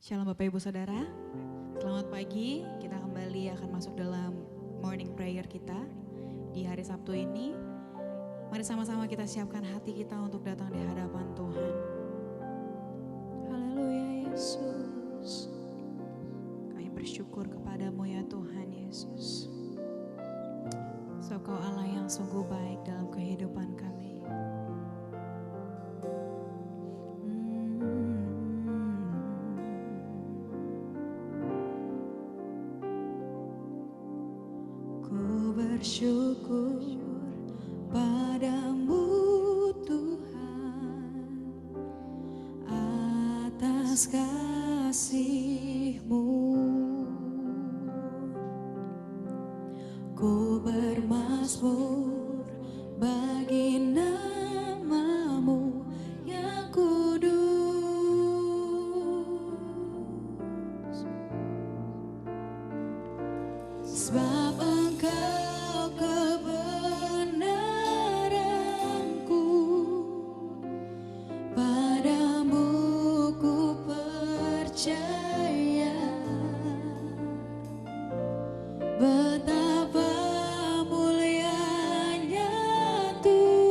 Shalom Bapak Ibu Saudara, selamat pagi. Kita kembali akan masuk dalam morning prayer kita di hari Sabtu ini. Mari sama-sama kita siapkan hati kita untuk datang di hadapan Tuhan. Haleluya Yesus. Kami bersyukur kepadamu ya Tuhan Yesus. Kau Allah yang sungguh baik dalam kehidupan kami. Bersyukur padamu Tuhan atas kasih-Mu. Ku bermazmur bagi nama-Mu yang kudus, sebab Engkau kebenaranku, padamu ku percaya. Betapa mulianya Tuhan.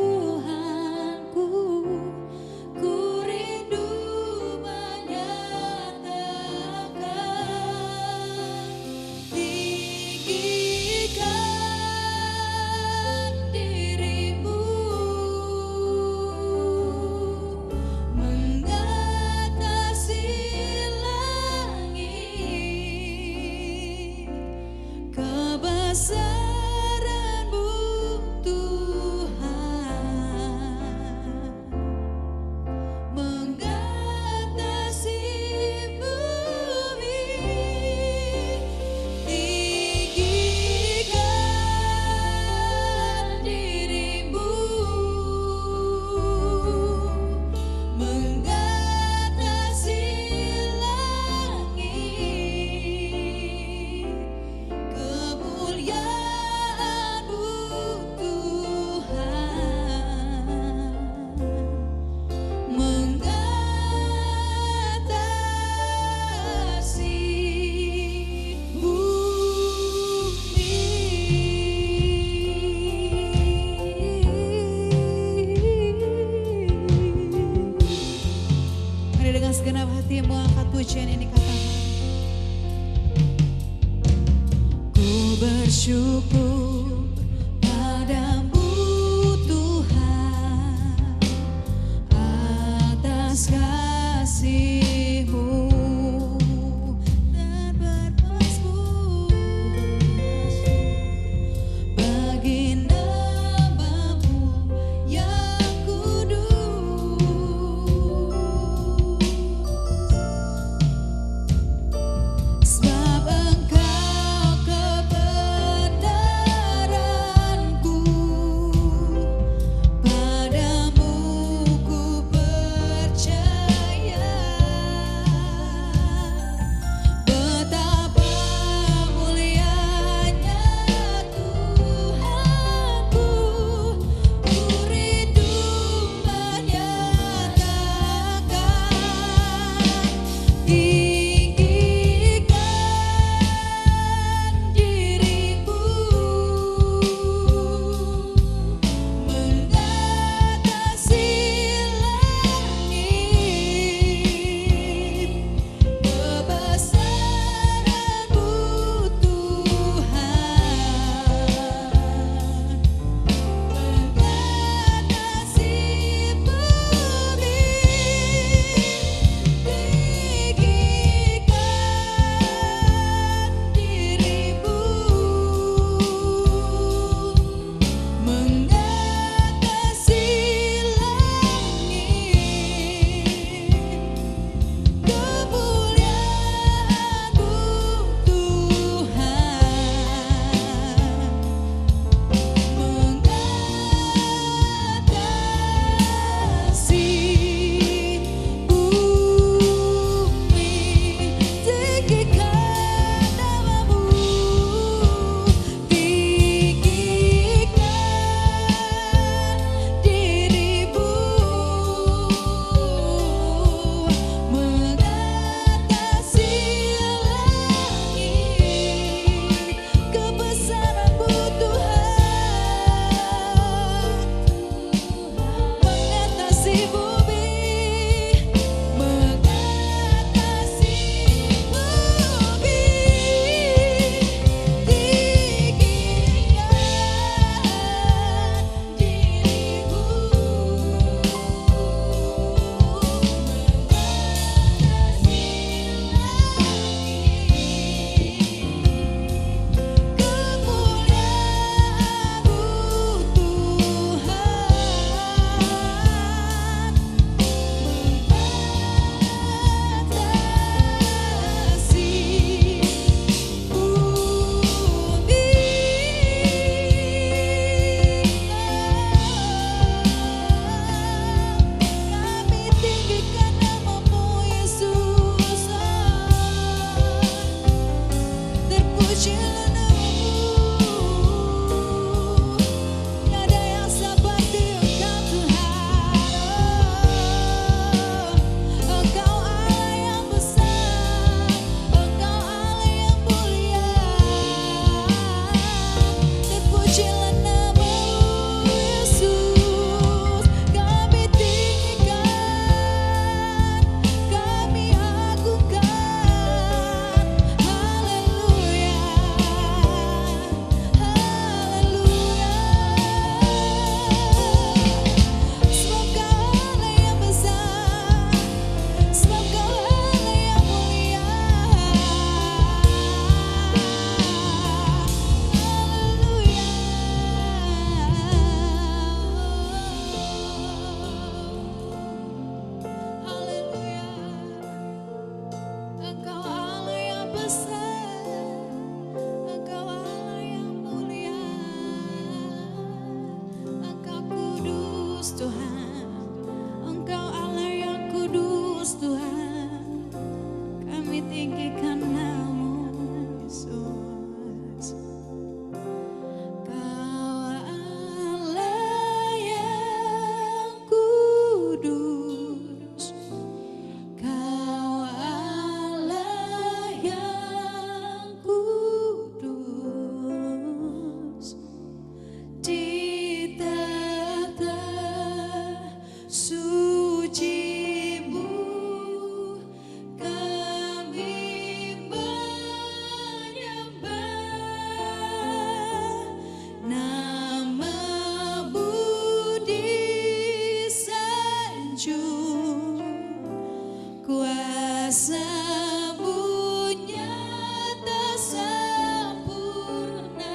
Tuhan, Engkau Allah yang kudus Tuhan, kami tinggikan nama-Mu Yesus. Kau Allah yang kudus, Kau Allah yang kudus, di tata suci-Mu kami menyembah, nama-Mu disanjung, kuasa-Mu nyata sempurna,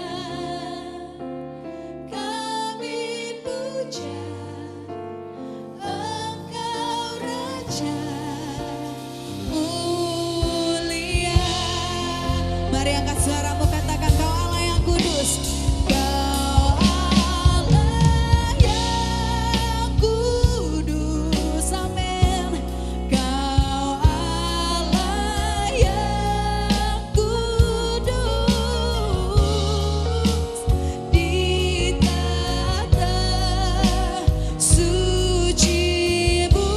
kami puja Engkau Raja mulia. Mari angkat suaramu, katakan Kau Allah yang kudus, Kau Allah yang kudus, amin. Kau Allah yang kudus, di tata suci-Mu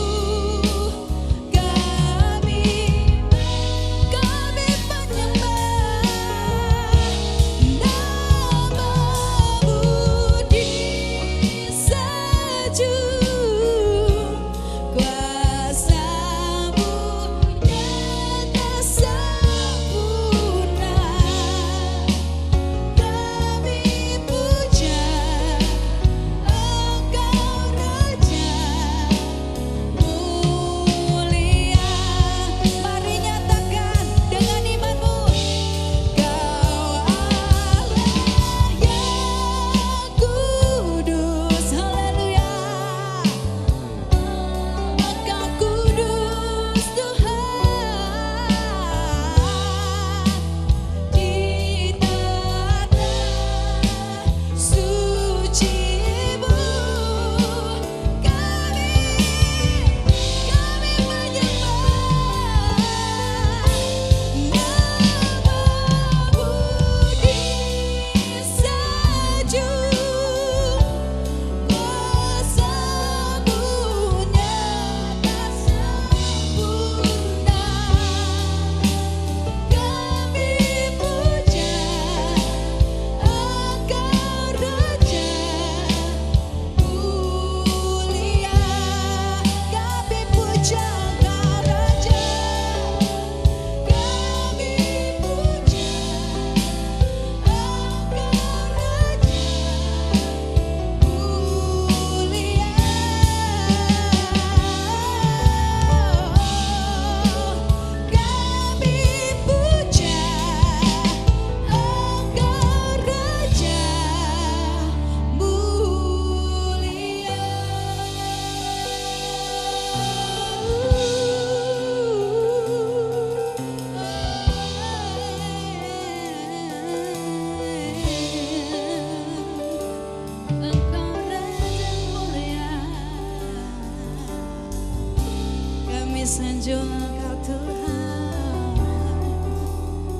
kami sanjung Engkau Tuhan.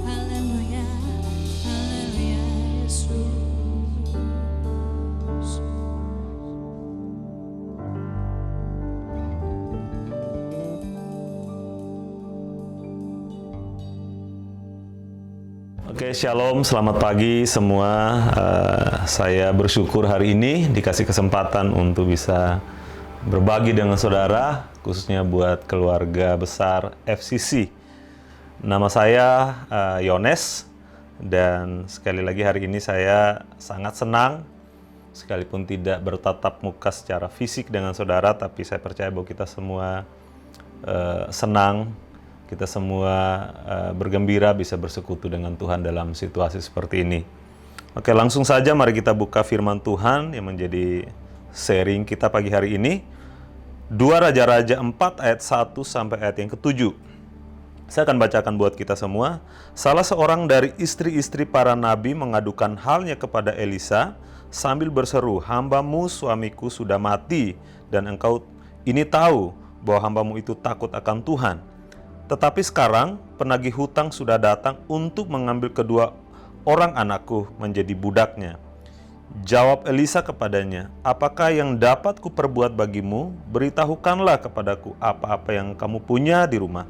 Haleluya, haleluya Yesus. Oke, shalom, selamat pagi semua. Saya bersyukur hari ini dikasih kesempatan untuk bisa berbagi dengan saudara, khususnya buat keluarga besar FCC. Nama saya Yones, dan sekali lagi hari ini saya sangat senang, sekalipun tidak bertatap muka secara fisik dengan saudara, tapi saya percaya bahwa kita semua senang, kita semua bergembira bisa bersekutu dengan Tuhan dalam situasi seperti ini. Oke, langsung saja mari kita buka firman Tuhan yang menjadi sharing kita pagi hari ini. 2 Raja-Raja 4 ayat 1 sampai ayat yang ke-7. Saya akan bacakan buat kita semua. Salah seorang dari istri-istri para nabi mengadukan halnya kepada Elisa sambil berseru, "Hambamu suamiku sudah mati, dan engkau ini tahu bahwa hambamu itu takut akan Tuhan. Tetapi sekarang penagih hutang sudah datang untuk mengambil kedua orang anakku menjadi budaknya." Jawab Elisa kepadanya, "Apakah yang dapat kuperbuat bagimu? Beritahukanlah kepadaku apa-apa yang kamu punya di rumah."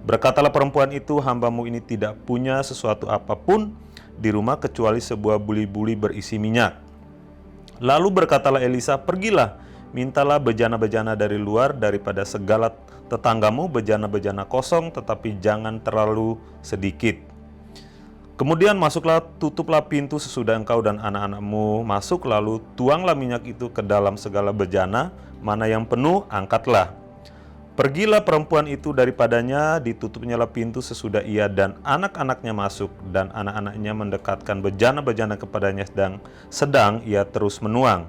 Berkatalah perempuan itu, "Hambamu ini tidak punya sesuatu apapun di rumah kecuali sebuah buli-buli berisi minyak." Lalu berkatalah Elisa, "Pergilah, mintalah bejana-bejana dari luar daripada segala tetanggamu, bejana-bejana kosong, tetapi jangan terlalu sedikit. Kemudian masuklah, tutuplah pintu sesudah engkau dan anak-anakmu masuk, lalu tuanglah minyak itu ke dalam segala bejana, mana yang penuh, angkatlah." Pergilah perempuan itu daripadanya, ditutupnyalah pintu sesudah ia dan anak-anaknya masuk, dan anak-anaknya mendekatkan bejana-bejana kepadanya, sedang ia terus menuang.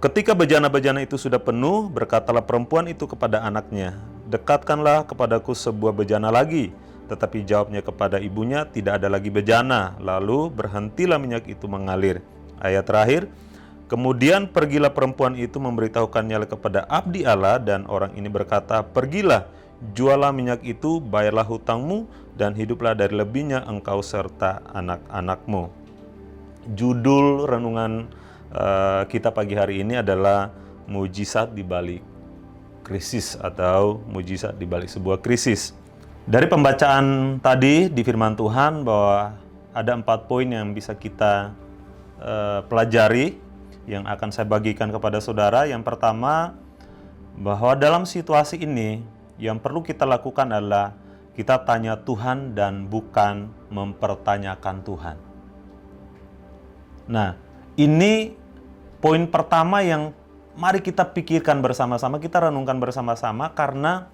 Ketika bejana-bejana itu sudah penuh, berkatalah perempuan itu kepada anaknya, "Dekatkanlah kepadaku sebuah bejana lagi." Tetapi jawabnya kepada ibunya, "Tidak ada lagi bejana." Lalu berhentilah minyak itu mengalir. Ayat terakhir, kemudian pergilah perempuan itu memberitahukannya kepada abdi Allah, dan orang ini berkata, "Pergilah, jualah minyak itu, bayarlah hutangmu, dan hiduplah dari lebihnya engkau serta anak-anakmu." Judul renungan kita pagi hari ini adalah mujizat di balik krisis, atau mujizat di balik sebuah krisis. Dari pembacaan tadi di firman Tuhan bahwa ada 4 poin yang bisa kita pelajari, yang akan saya bagikan kepada saudara. Yang pertama, bahwa dalam situasi ini yang perlu kita lakukan adalah kita tanya Tuhan dan bukan mempertanyakan Tuhan. Nah, ini poin pertama yang mari kita pikirkan bersama-sama, kita renungkan bersama-sama, karena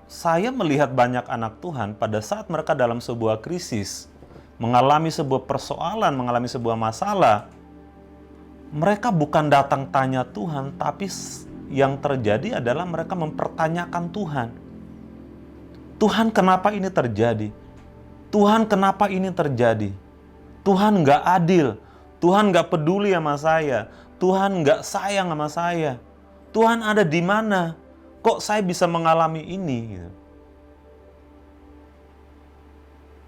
saya melihat banyak anak Tuhan pada saat mereka dalam sebuah krisis, mengalami sebuah persoalan, mengalami sebuah masalah, mereka bukan datang tanya Tuhan, tapi yang terjadi adalah mereka mempertanyakan Tuhan. Tuhan, kenapa ini terjadi? Tuhan, kenapa ini terjadi? Tuhan nggak adil. Tuhan nggak peduli sama saya. Tuhan nggak sayang sama saya. Tuhan ada di mana? Kok saya bisa mengalami ini?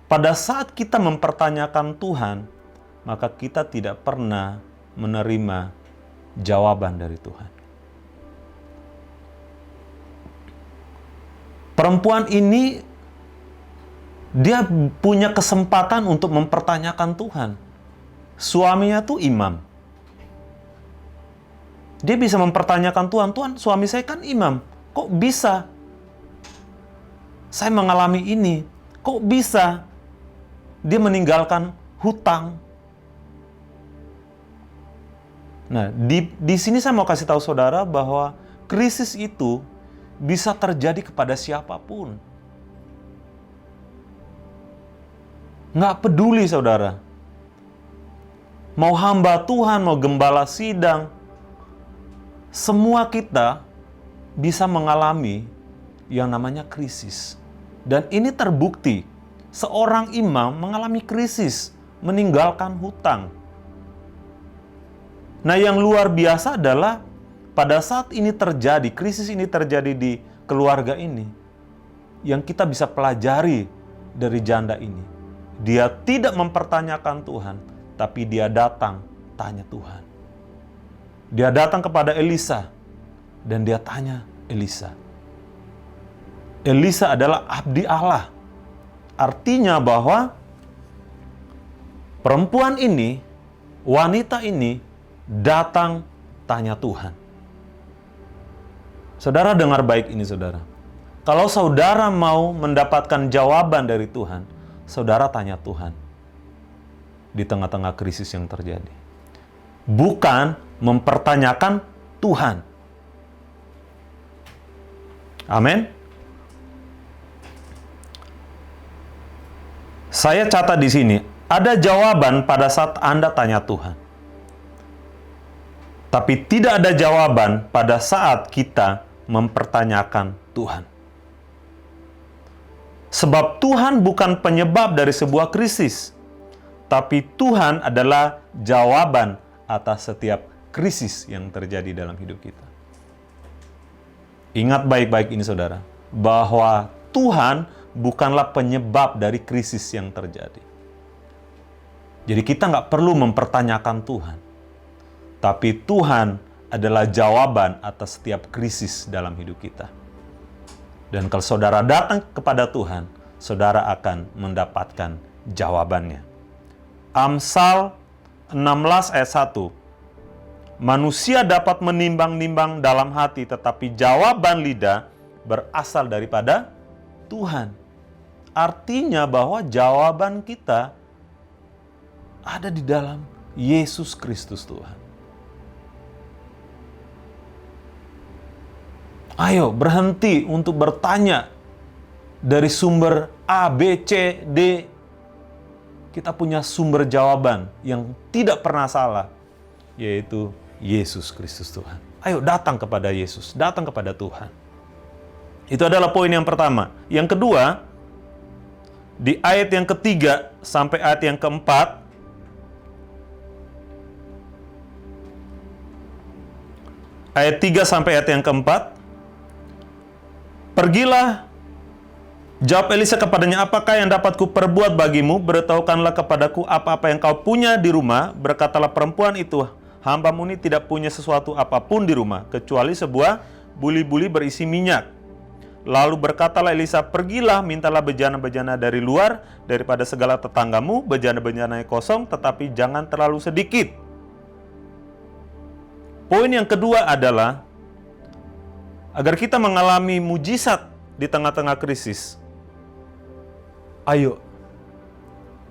Pada saat kita mempertanyakan Tuhan, maka kita tidak pernah menerima jawaban dari Tuhan. Perempuan ini, dia punya kesempatan untuk mempertanyakan Tuhan. Suaminya tuh imam. Dia bisa mempertanyakan Tuhan, "Tuhan, suami saya kan imam. Kok bisa saya mengalami ini? Kok bisa dia meninggalkan hutang?" Nah, di sini saya mau kasih tahu saudara bahwa krisis itu bisa terjadi kepada siapapun. Nggak peduli saudara. Mau hamba Tuhan, mau gembala sidang, semua kita bisa mengalami yang namanya krisis. Dan ini terbukti, seorang imam mengalami krisis, meninggalkan hutang. Nah, yang luar biasa adalah pada saat ini terjadi, krisis ini terjadi di keluarga ini, yang kita bisa pelajari dari janda ini. Dia tidak mempertanyakan Tuhan, tapi dia datang tanya Tuhan. Dia datang kepada Elisa, dan dia tanya Elisa. Elisa adalah abdi Allah. Artinya bahwa perempuan ini, wanita ini, datang tanya Tuhan. Saudara dengar baik ini saudara. Kalau saudara mau mendapatkan jawaban dari Tuhan, saudara tanya Tuhan di tengah-tengah krisis yang terjadi. Bukan mempertanyakan Tuhan. Amin. Saya catat di sini, ada jawaban pada saat Anda tanya Tuhan. Tapi tidak ada jawaban pada saat kita mempertanyakan Tuhan. Sebab Tuhan bukan penyebab dari sebuah krisis, tetapi Tuhan adalah jawaban atas setiap krisis yang terjadi dalam hidup kita. Ingat baik-baik ini saudara, bahwa Tuhan bukanlah penyebab dari krisis yang terjadi. Jadi kita nggak perlu mempertanyakan Tuhan. Tapi Tuhan adalah jawaban atas setiap krisis dalam hidup kita. Dan kalau saudara datang kepada Tuhan, saudara akan mendapatkan jawabannya. Amsal 16 ayat 1. Manusia dapat menimbang-nimbang dalam hati, tetapi jawaban lidah berasal daripada Tuhan. Artinya bahwa jawaban kita ada di dalam Yesus Kristus Tuhan. Ayo berhenti untuk bertanya dari sumber A, B, C, D. Kita punya sumber jawaban yang tidak pernah salah, yaitu Yesus Kristus Tuhan. Ayo datang kepada Yesus, datang kepada Tuhan. Itu adalah poin yang pertama. Yang kedua, di ayat yang ketiga sampai ayat yang keempat, ayat 3 sampai ayat yang keempat, pergilah, jawab Elisa kepadanya, apakah yang dapat kuperbuat bagimu? Beritahukanlah kepadaku apa-apa yang kau punya di rumah. Berkatalah perempuan itu, hambamu ini tidak punya sesuatu apapun di rumah, kecuali sebuah buli-buli berisi minyak. Lalu berkatalah Elisa, pergilah, mintalah bejana-bejana dari luar, daripada segala tetanggamu, bejana-bejana yang kosong, tetapi jangan terlalu sedikit. Poin yang kedua adalah, agar kita mengalami mujizat di tengah-tengah krisis, ayo,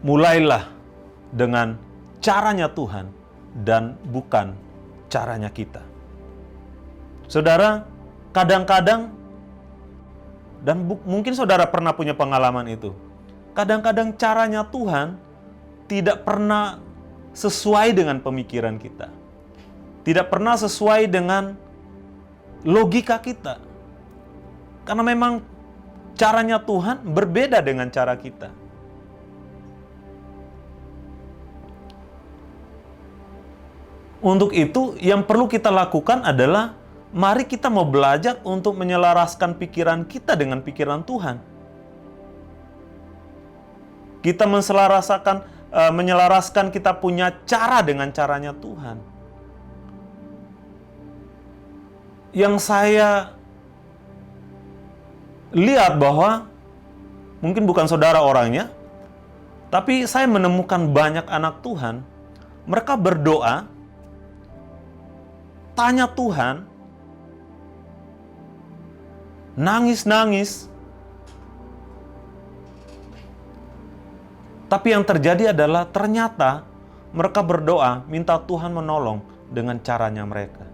mulailah dengan caranya Tuhan dan bukan caranya kita. Saudara, kadang-kadang, dan mungkin saudara pernah punya pengalaman itu, kadang-kadang caranya Tuhan tidak pernah sesuai dengan pemikiran kita. Tidak pernah sesuai dengan logika kita. Karena memang caranya Tuhan berbeda dengan cara kita. Untuk itu, yang perlu kita lakukan adalah mari kita mau belajar untuk menyelaraskan pikiran kita dengan pikiran Tuhan. Kita menyelaraskan kita punya cara dengan caranya Tuhan. Yang saya lihat bahwa mungkin bukan saudara orangnya, tapi saya menemukan banyak anak Tuhan, mereka berdoa, tanya Tuhan, nangis-nangis, tapi yang terjadi adalah ternyata mereka berdoa, minta Tuhan menolong dengan caranya mereka.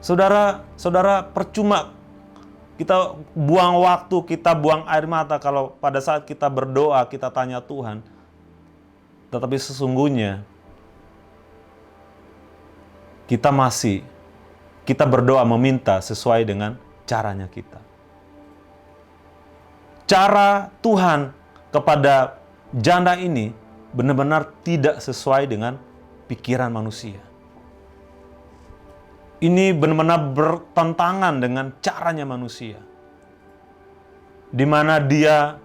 Saudara, percuma kita buang waktu, kita buang air mata kalau pada saat kita berdoa, kita tanya Tuhan. Tetapi sesungguhnya kita berdoa meminta sesuai dengan caranya kita. Cara Tuhan kepada janda ini benar-benar tidak sesuai dengan pikiran manusia. Ini benar-benar bertentangan dengan caranya manusia. Di mana dia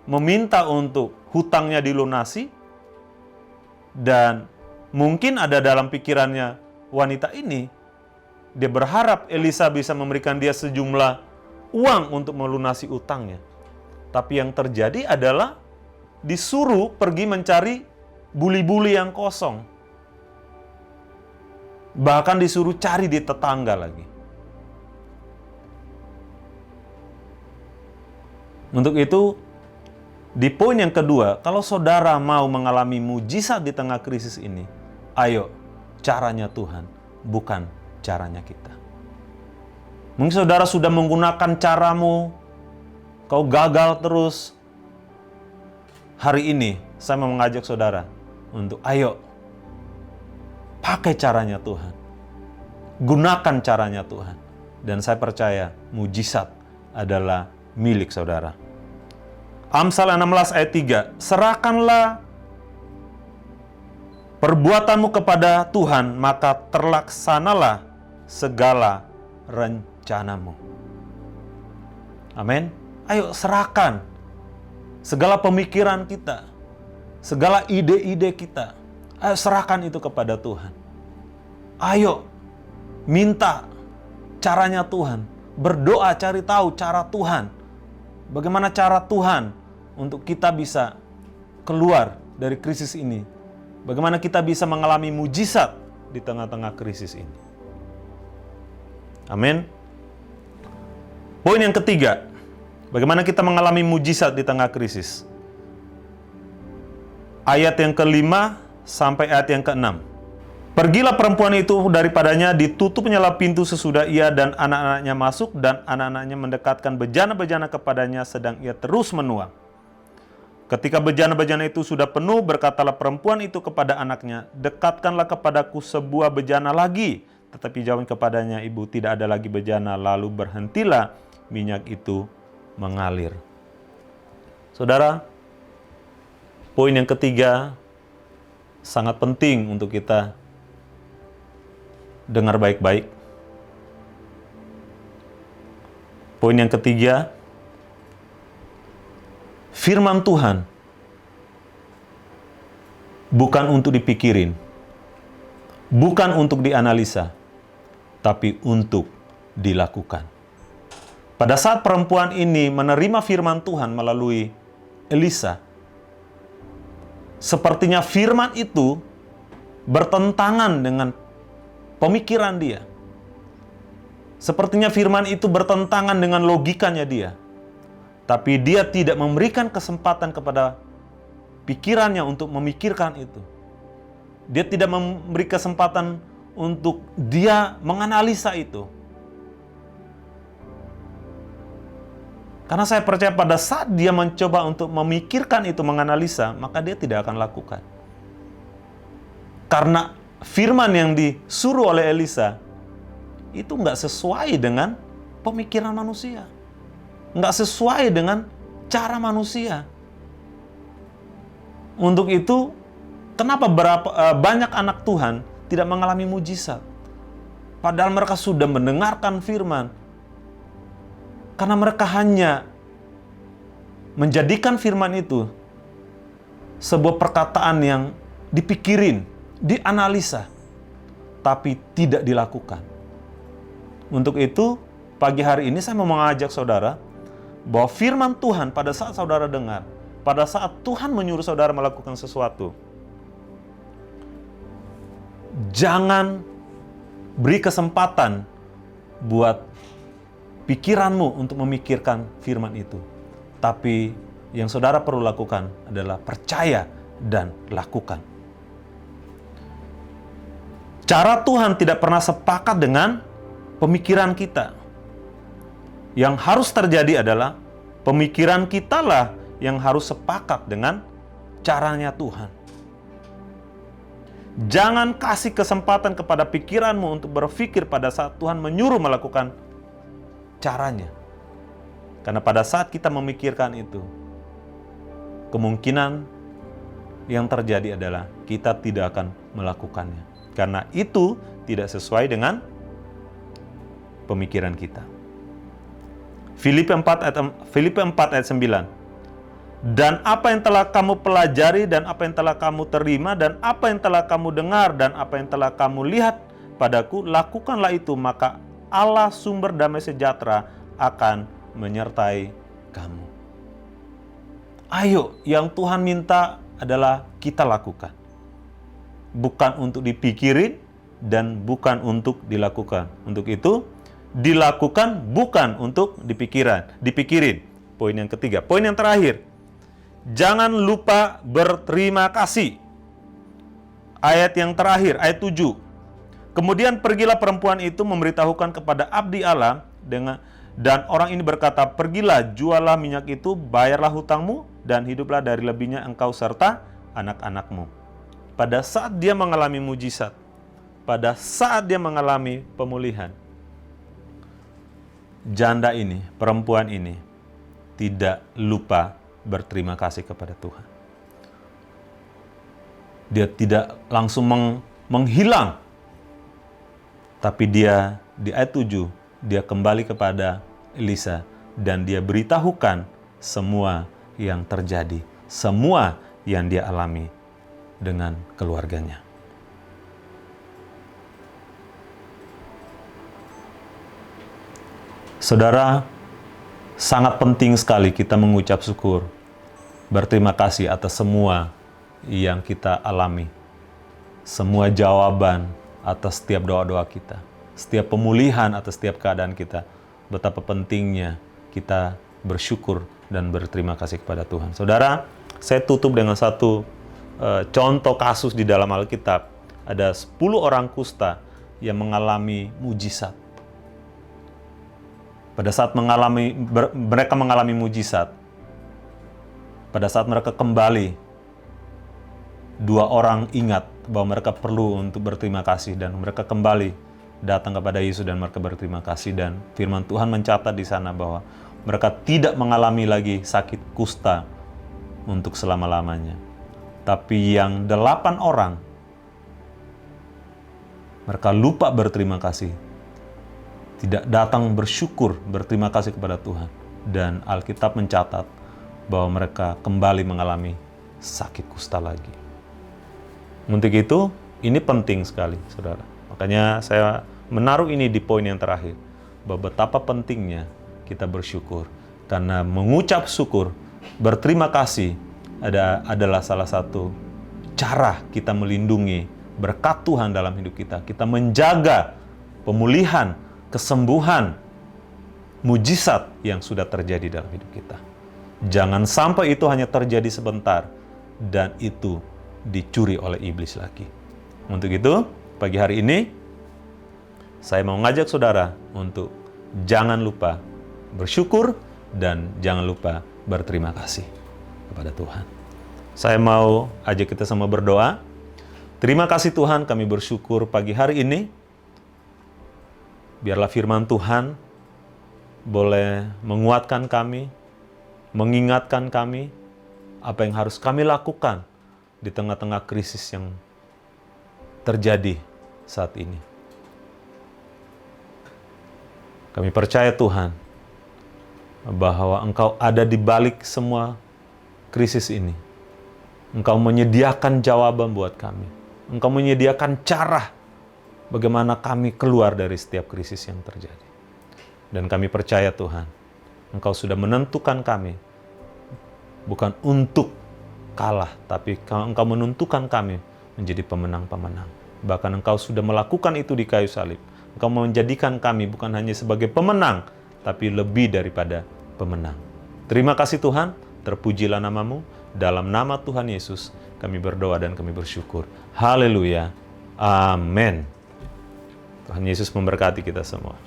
meminta untuk hutangnya dilunasi, dan mungkin ada dalam pikirannya wanita ini, dia berharap Elisa bisa memberikan dia sejumlah uang untuk melunasi utangnya. Tapi yang terjadi adalah disuruh pergi mencari buli-buli yang kosong. Bahkan disuruh cari di tetangga lagi. Untuk itu, di poin yang kedua, kalau saudara mau mengalami mujizat di tengah krisis ini, ayo, caranya Tuhan, bukan caranya kita. Mungkin saudara sudah menggunakan caramu, kau gagal terus. Hari ini, saya mau mengajak saudara untuk ayo, pakai caranya Tuhan. Gunakan caranya Tuhan. Dan saya percaya mujizat adalah milik saudara. Amsal 16 ayat 3. Serahkanlah perbuatanmu kepada Tuhan, maka terlaksanalah segala rencanamu. Amin. Ayo serahkan segala pemikiran kita, segala ide-ide kita. Ayo serahkan itu kepada Tuhan. Ayo minta caranya Tuhan. Berdoa cari tahu cara Tuhan. Bagaimana cara Tuhan untuk kita bisa keluar dari krisis ini. Bagaimana kita bisa mengalami mujizat di tengah-tengah krisis ini. Amin. Poin yang ketiga, bagaimana kita mengalami mujizat di tengah krisis. Ayat yang ke-5 sampai ayat yang ke-6. Pergilah perempuan itu daripadanya, ditutupnyalah pintu sesudah ia dan anak-anaknya masuk, dan anak-anaknya mendekatkan bejana-bejana kepadanya sedang ia terus menuang. Ketika bejana-bejana itu sudah penuh, berkatalah perempuan itu kepada anaknya, dekatkanlah kepadaku sebuah bejana lagi. Tetapi jawab kepadanya, ibu, tidak ada lagi bejana. Lalu berhentilah minyak itu mengalir. Saudara, poin yang ketiga sangat penting untuk kita dengar baik-baik. Poin yang ketiga, firman Tuhan bukan untuk dipikirin, bukan untuk dianalisa, tapi untuk dilakukan. Pada saat perempuan ini menerima firman Tuhan melalui Elisa, sepertinya firman itu bertentangan dengan pemikiran dia. Sepertinya firman itu bertentangan dengan logikanya dia. Tapi dia tidak memberikan kesempatan kepada pikirannya untuk memikirkan itu. Dia tidak memberi kesempatan untuk dia menganalisa itu. Karena saya percaya pada saat dia mencoba untuk memikirkan itu, menganalisa, maka dia tidak akan lakukan. Karena firman yang disuruh oleh Elisa itu nggak sesuai dengan pemikiran manusia. Nggak sesuai dengan cara manusia. Untuk itu, kenapa banyak anak Tuhan tidak mengalami mujizat? Padahal mereka sudah mendengarkan firman. Karena mereka hanya menjadikan firman itu sebuah perkataan yang dipikirin, dianalisa, tapi tidak dilakukan. Untuk itu, pagi hari ini saya mau mengajak saudara bahwa firman Tuhan pada saat saudara dengar, pada saat Tuhan menyuruh saudara melakukan sesuatu, jangan beri kesempatan buat pikiranmu untuk memikirkan firman itu. Tapi yang saudara perlu lakukan adalah percaya dan lakukan. Cara Tuhan tidak pernah sepakat dengan pemikiran kita. Yang harus terjadi adalah pemikiran kita lah yang harus sepakat dengan caranya Tuhan. Jangan kasih kesempatan kepada pikiranmu untuk berpikir pada saat Tuhan menyuruh melakukan caranya. Karena pada saat kita memikirkan itu, kemungkinan yang terjadi adalah kita tidak akan melakukannya. Karena itu tidak sesuai dengan pemikiran kita. Filipi 4 ayat 9. Dan apa yang telah kamu pelajari, dan apa yang telah kamu terima, dan apa yang telah kamu dengar, dan apa yang telah kamu lihat padaku, lakukanlah itu, maka Allah sumber damai sejahtera akan menyertai kamu. Ayo, yang Tuhan minta adalah kita lakukan. Bukan untuk dipikirin dan bukan untuk dilakukan. Untuk itu, dilakukan bukan untuk dipikirin. Poin yang ketiga. Poin yang terakhir. Jangan lupa berterima kasih. Ayat yang terakhir, ayat 7. Kemudian pergilah perempuan itu memberitahukan kepada abdi Allah dan orang ini berkata, pergilah, jualah minyak itu, bayarlah hutangmu, dan hiduplah dari lebihnya engkau serta anak-anakmu. Pada saat dia mengalami mujizat, pada saat dia mengalami pemulihan, janda ini, perempuan ini, tidak lupa berterima kasih kepada Tuhan. Dia tidak langsung menghilang, tapi dia di ayat 7, dia kembali kepada Elisa dan dia beritahukan semua yang terjadi, semua yang dia alami dengan keluarganya. Saudara, sangat penting sekali kita mengucap syukur, berterima kasih atas semua yang kita alami, semua jawaban atas setiap doa-doa kita, setiap pemulihan atas setiap keadaan kita. Betapa pentingnya kita bersyukur dan berterima kasih kepada Tuhan. Saudara, saya tutup dengan satu contoh kasus di dalam Alkitab. Ada 10 orang kusta yang mengalami mujizat. Pada saat mereka mengalami mujizat, pada saat mereka kembali, 2 orang ingat bahwa mereka perlu untuk berterima kasih dan mereka kembali datang kepada Yesus dan mereka berterima kasih, dan firman Tuhan mencatat di sana bahwa mereka tidak mengalami lagi sakit kusta untuk selama-lamanya. Tapi yang 8 orang, mereka lupa berterima kasih, tidak datang bersyukur, berterima kasih kepada Tuhan. Dan Alkitab mencatat bahwa mereka kembali mengalami sakit kusta lagi. Untuk itu, ini penting sekali, saudara. Makanya saya menaruh ini di poin yang terakhir, bahwa betapa pentingnya kita bersyukur. Karena mengucap syukur, berterima kasih adalah salah satu cara kita melindungi berkat Tuhan dalam hidup kita. Kita menjaga pemulihan, kesembuhan, mujizat yang sudah terjadi dalam hidup kita. Jangan sampai itu hanya terjadi sebentar dan itu dicuri oleh iblis lagi. Untuk itu, pagi hari ini saya mau ngajak saudara untuk jangan lupa bersyukur dan jangan lupa berterima kasih kepada Tuhan. Saya mau ajak kita semua berdoa. Terima kasih Tuhan, kami bersyukur pagi hari ini. Biarlah firman Tuhan boleh menguatkan kami, mengingatkan kami apa yang harus kami lakukan di tengah-tengah krisis yang terjadi saat ini. Kami percaya Tuhan bahwa Engkau ada di balik semua krisis ini. Engkau menyediakan jawaban buat kami. Engkau menyediakan cara bagaimana kami keluar dari setiap krisis yang terjadi. Dan kami percaya Tuhan, Engkau sudah menentukan kami bukan untuk kalah, tapi Engkau menentukan kami menjadi pemenang-pemenang. Bahkan Engkau sudah melakukan itu di kayu salib. Engkau menjadikan kami bukan hanya sebagai pemenang, tapi lebih daripada pemenang. Terima kasih Tuhan, terpujilah nama-Mu. Dalam nama Tuhan Yesus, kami berdoa dan kami bersyukur. Haleluya. Amin. Tuhan Yesus memberkati kita semua.